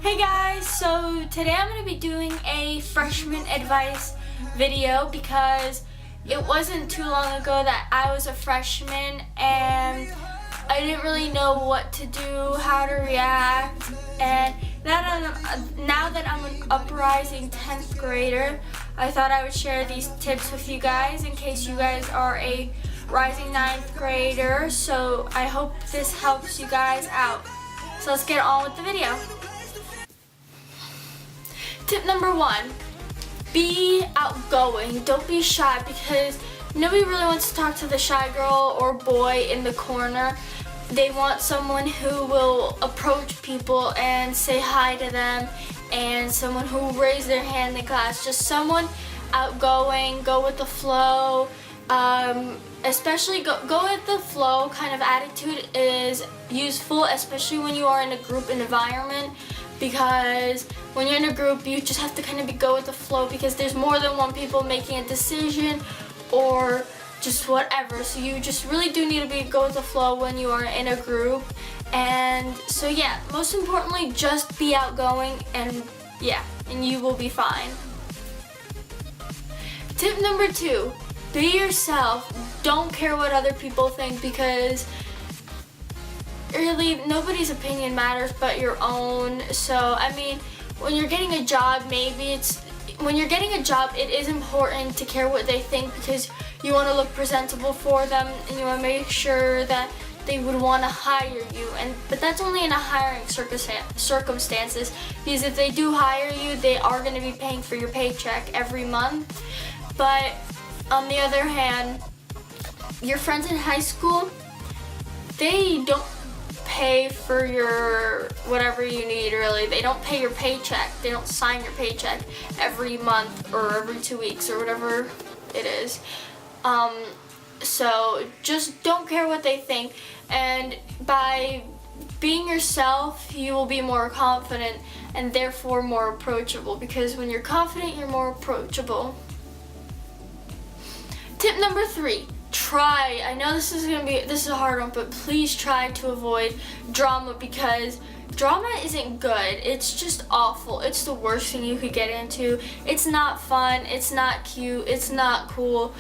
Hey guys, so today I'm going to be doing a freshman advice video because it wasn't too long ago that I was a freshman and I didn't really know what to do, how to react, and now that I'm an uprising 10th grader, I thought I would share these tips with you guys in case you guys are a rising 9th grader, so I hope this helps you guys out. So let's get on with the video. Tip number 1, be outgoing. Don't be shy because nobody really wants to talk to the shy girl or boy in the corner. They want someone who will approach people and say hi to them, and someone who will raise their hand in class. Just someone outgoing, go with the flow. Especially go with the flow kind of attitude is useful, especially when you are in a group environment, because when you're in a group you just have to kind of go with the flow because there's more than one people making a decision or just whatever. So you just really do need to go with the flow when you are in a group. And so yeah, most importantly, just be outgoing and you will be fine. Tip number 2, be yourself. Don't care what other people think because really nobody's opinion matters but your own. So I mean, when you're getting a job, it is important to care what they think because you want to look presentable for them and you want to make sure that they would want to hire you. But that's only in a hiring circumstances, because if they do hire you, they are going to be paying for your paycheck every month. But on the other hand, your friends in high school, they don't pay for your whatever you need really. They don't pay your paycheck. They don't sign your paycheck every month or every 2 weeks or whatever it is. So just don't care what they think, and by being yourself you will be more confident and therefore more approachable, because when you're confident you're more approachable. Tip number 3, try. I know this is a hard one, but please try to avoid drama because drama isn't good. It's just awful. It's the worst thing you could get into. It's not fun. It's not cute. It's not cool.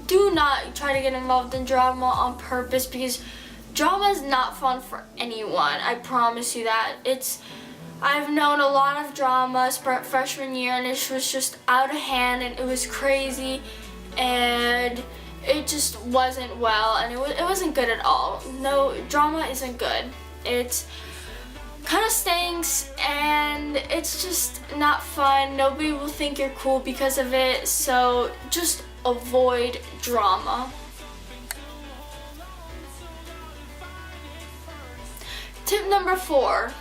Do not try to get involved in drama on purpose because drama is not fun for anyone. I promise you that. I've known a lot of dramas freshman year and it was just out of hand and it was crazy and it just wasn't well and it wasn't good at all. No, drama isn't good. It's kind of stinks and it's just not fun. Nobody will think you're cool because of it, so just avoid drama. Tip number 4,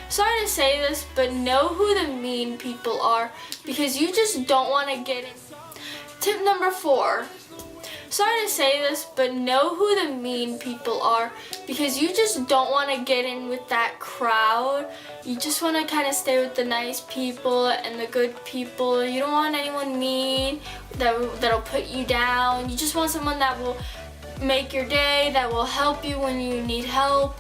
sorry to say this, but know who the mean people are because you just don't want to get in. Tip number 4, sorry to say this, but know who the mean people are because you just don't want to get in with that crowd. You just want to kind of stay with the nice people and the good people. You don't want anyone mean that'll put you down. You just want someone that will make your day, that will help you when you need help,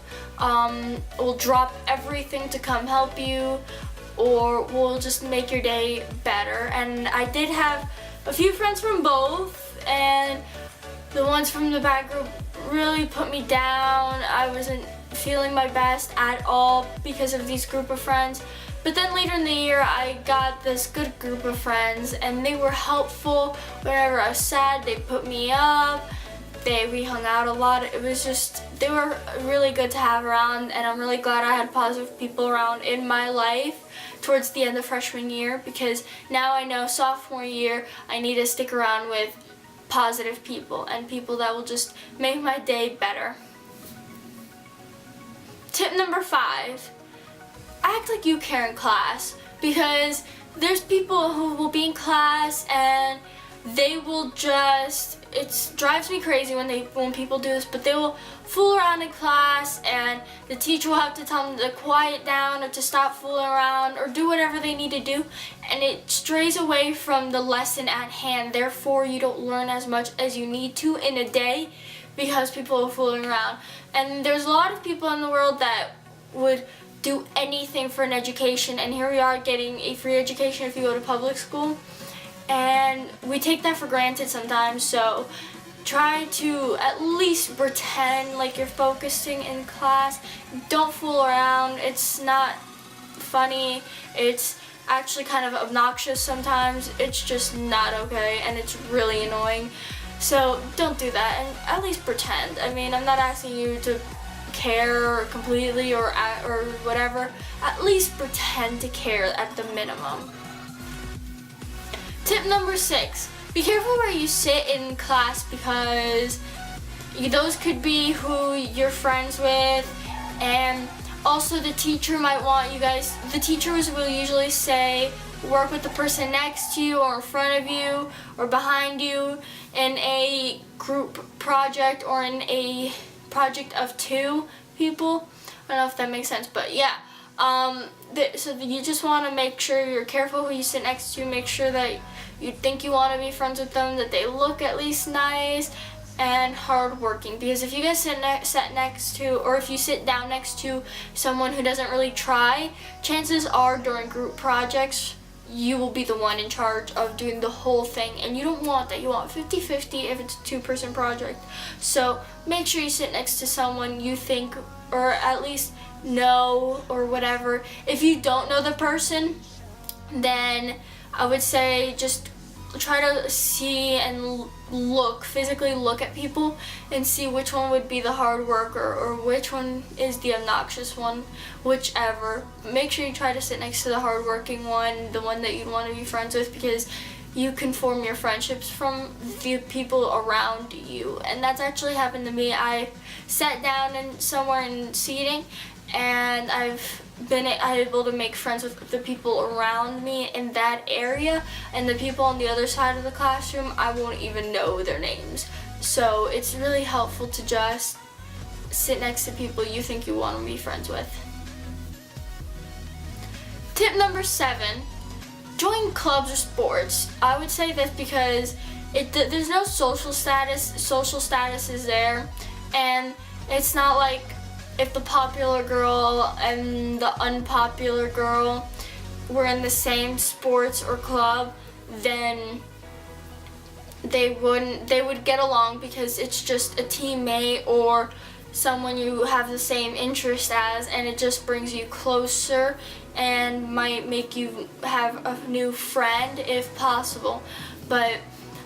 will drop everything to come help you, or will just make your day better. And I did have a few friends from both, and the ones from the bad group really put me down. I wasn't feeling my best at all because of these group of friends. But then later in the year, I got this good group of friends and they were helpful. Whenever I was sad, they put me up. We hung out a lot. They were really good to have around, and I'm really glad I had positive people around in my life towards the end of freshman year, because now I know sophomore year I need to stick around with positive people and people that will just make my day better. Tip number 5, act like you care in class, because there's people who will be in class and they will just, it drives me crazy when people do this, but they will fool around in class and the teacher will have to tell them to quiet down or to stop fooling around or do whatever they need to do, and it strays away from the lesson at hand. Therefore, you don't learn as much as you need to in a day because people are fooling around. And there's a lot of people in the world that would do anything for an education, and here we are getting a free education if you go to public school, and we take that for granted sometimes. So try to at least pretend like you're focusing in class. Don't fool around. It's not funny. It's actually kind of obnoxious sometimes. It's just not okay, and it's really annoying. So don't do that, and at least pretend. I mean, I'm not asking you to care completely or whatever. At least pretend to care at the minimum. Tip number 6, be careful where you sit in class, because those could be who you're friends with, and also the teacher might want you guys, the teachers will usually say work with the person next to you or in front of you or behind you in a group project or in a project of 2 people. I don't know if that makes sense, but yeah. So you just want to make sure you're careful who you sit next to, make sure that you think you want to be friends with them, that they look at least nice and hardworking. Because if you guys sit next to, or if you sit down next to someone who doesn't really try, chances are during group projects, you will be the one in charge of doing the whole thing, and you don't want that. You want 50-50 if it's a 2-person project. So make sure you sit next to someone you think, or at least know, or whatever. If you don't know the person, then I would say just try to see and physically look at people and see which one would be the hard worker or which one is the obnoxious one, whichever. Make sure you try to sit next to the hardworking one, the one that you'd want to be friends with, because you can form your friendships from the people around you. And that's actually happened to me. I sat down somewhere in seating, and I've been able to make friends with the people around me in that area, and the people on the other side of the classroom, I won't even know their names. So it's really helpful to just sit next to people you think you want to be friends with. Tip number 7, join clubs or sports. I would say this because there's no social status. Social status is there, and it's not like if the popular girl and the unpopular girl were in the same sports or club, then they would get along, because it's just a teammate or someone you have the same interest as, and it just brings you closer and might make you have a new friend if possible. But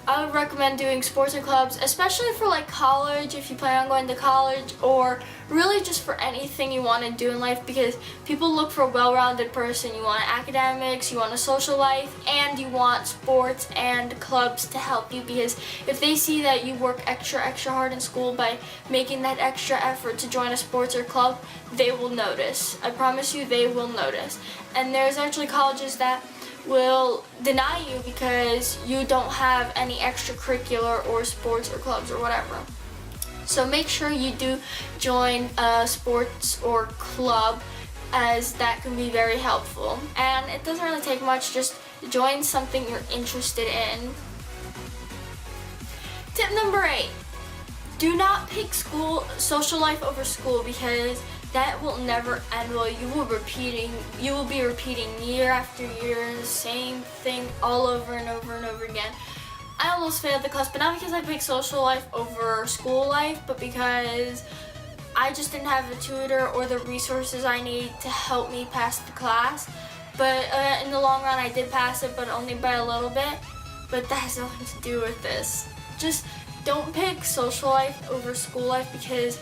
I would recommend doing sports and clubs, especially for like college, if you plan on going to college, or really just for anything you want to do in life, because people look for a well-rounded person. You want academics, you want a social life, and you want sports and clubs to help you, because if they see that you work extra hard in school by making that extra effort to join a sports or club, they will notice. I promise you, they will notice. And there's actually colleges that will deny you because you don't have any extracurricular or sports or clubs or whatever. So make sure you do join a sports or club, as that can be very helpful. And it doesn't really take much, just join something you're interested in. Tip number 8, do not pick social life over school, because that will never end well. You will be repeating year after year the same thing all over and over and over again. I almost failed the class, but not because I picked social life over school life, but because I just didn't have the tutor or the resources I need to help me pass the class. But in the long run, I did pass it, but only by a little bit. But that has nothing to do with this. Just don't pick social life over school life, because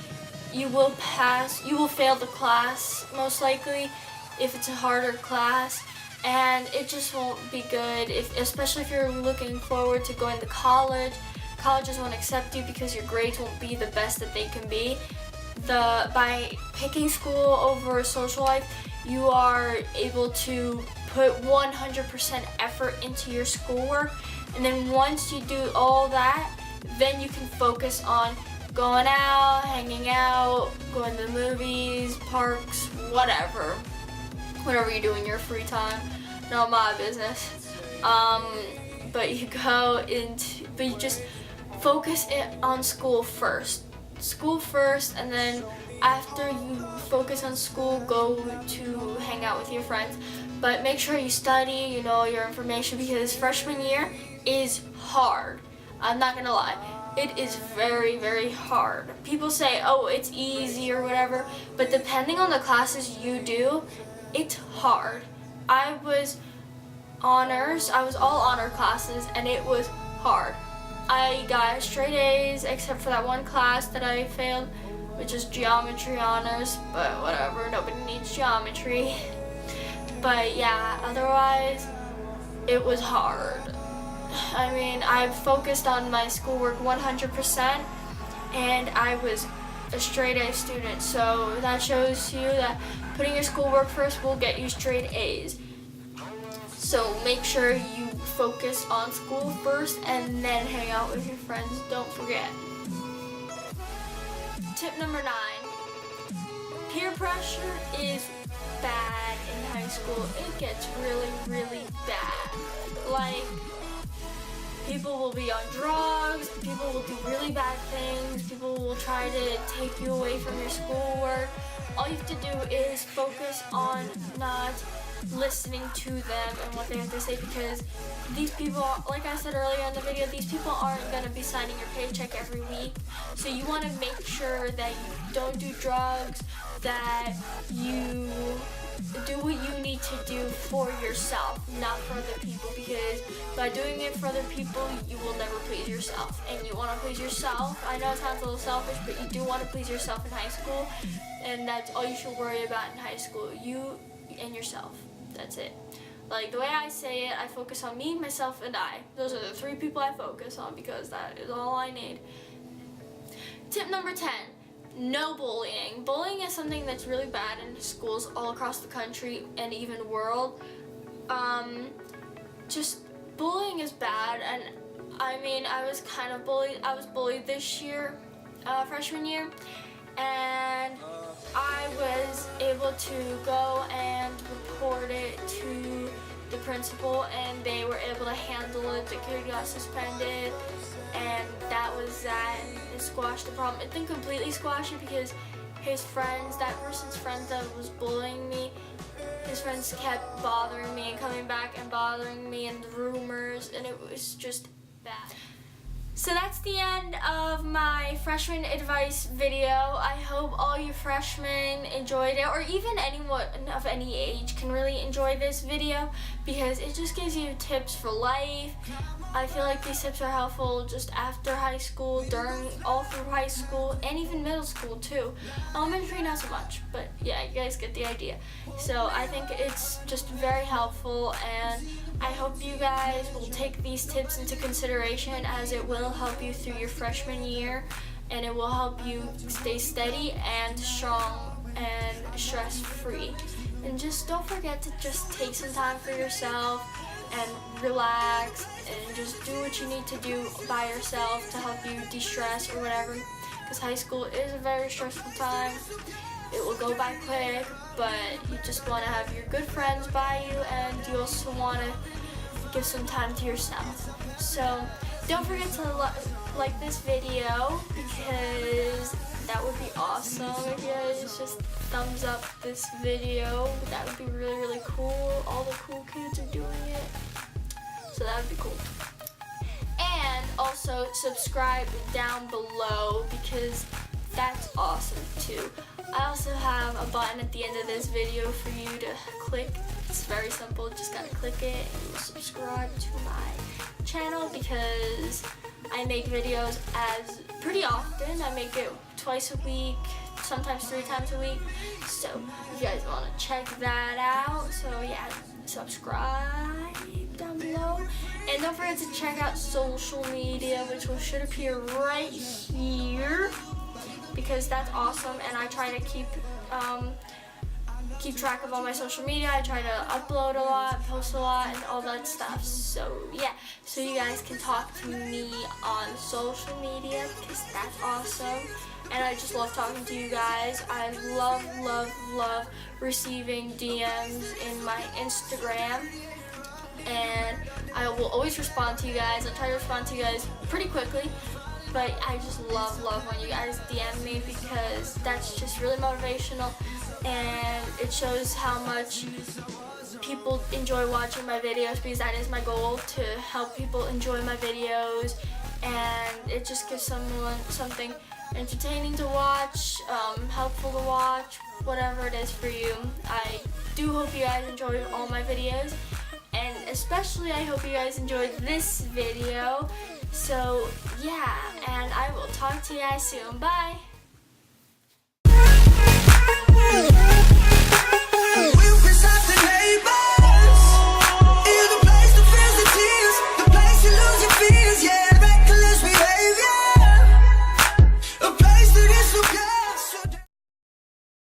you will fail the class most likely if it's a harder class, and it just won't be good, especially if you're looking forward to going to college. Colleges won't accept you because your grades won't be the best that they can be. By picking school over social life, you are able to put 100% effort into your schoolwork, and then once you do all that, then you can focus on going out, hanging out, going to the movies, parks, whatever you do in your free time. Not my business. But you just focus it on school first, and then after you focus on school, go to hang out with your friends. But make sure you study, you know your information, because freshman year is hard. I'm not gonna lie. It is very, very hard. People say, oh, it's easy or whatever, but depending on the classes you do, it's hard. I was honors, I was all honor classes, and it was hard. I got straight A's except for that one class that I failed, which is geometry honors, but whatever, nobody needs geometry. But yeah, otherwise, it was hard. I mean, I focused on my schoolwork 100%, and I was a straight A student, so that shows you that putting your schoolwork first will get you straight A's. So make sure you focus on school first and then hang out with your friends, don't forget. Tip number 9, peer pressure is bad in high school. It gets really, really bad. Like, people will be on drugs, people will do really bad things, people will try to take you away from your schoolwork. All you have to do is focus on not listening to them and what they have to say, because these people, like I said earlier in the video, these people aren't going to be signing your paycheck every week. So you want to make sure that you don't do drugs, that you do what you need to do for yourself, not for other people, because by doing it for other people, you will never please yourself. And you want to please yourself. I know it sounds a little selfish, but you do want to please yourself in high school, and that's all you should worry about in high school. You and yourself. That's it. Like, the way I say it, I focus on me, myself, and I. Those are the 3 people I focus on, because that is all I need. Tip number 10. No bullying. Bullying is something that's really bad in schools all across the country and even world. Just bullying is bad, and I mean, I was kind of bullied. I was bullied this year, freshman year, and I was able to go and report it to the principal, and they were able to handle it. The kid got suspended, and that was that, and it squashed the problem. It didn't completely squash it, because his friends, that person's friends that was bullying me, his friends kept bothering me and coming back and bothering me, and the rumors, and it was just bad. So that's the end of my freshman advice video. I hope all you freshmen enjoyed it, or even anyone of any age can really enjoy this video, because it just gives you tips for life. I feel like these tips are helpful just after high school, during, all through high school, and even middle school too. Elementary, not so much, but yeah, you guys get the idea. So I think it's just very helpful, and I hope you guys will take these tips into consideration, as it will help you through your freshman year, and it will help you stay steady and strong and stress-free. And just don't forget to just take some time for yourself and relax, and just do what you need to do by yourself to help you de-stress or whatever, because high school is a very stressful time. It will go by quick, but you just want to have your good friends by you, and you also want to give some time to yourself. So don't forget to like this video, because that would be awesome if you guys just thumbs up this video. That would be really, really cool. All the cool kids are doing it, so that would be cool. And also subscribe down below, because that's awesome too. I also have a button at the end of this video for you to click. It's very simple, just gotta click it and you'll subscribe to my channel, because I make videos pretty often. I make it twice a week, sometimes 3 times a week. So if you guys wanna check that out, so yeah, subscribe down below. And don't forget to check out social media, which should appear right here, because that's awesome, and I try to keep track of all my social media. I try to upload a lot, post a lot, and all that stuff. So yeah, so you guys can talk to me on social media, because that's awesome. And I just love talking to you guys. I love, love, love receiving DMs in my Instagram, and I will always respond to you guys. I try to respond to you guys pretty quickly. but I just love when you guys DM me, because that's just really motivational, and it shows how much people enjoy watching my videos, because that is my goal, to help people enjoy my videos, and it just gives someone something entertaining to watch, helpful to watch, whatever it is for you. I do hope you guys enjoy all my videos, and especially I hope you guys enjoyed this video. So yeah, and I will talk to you guys soon. Bye!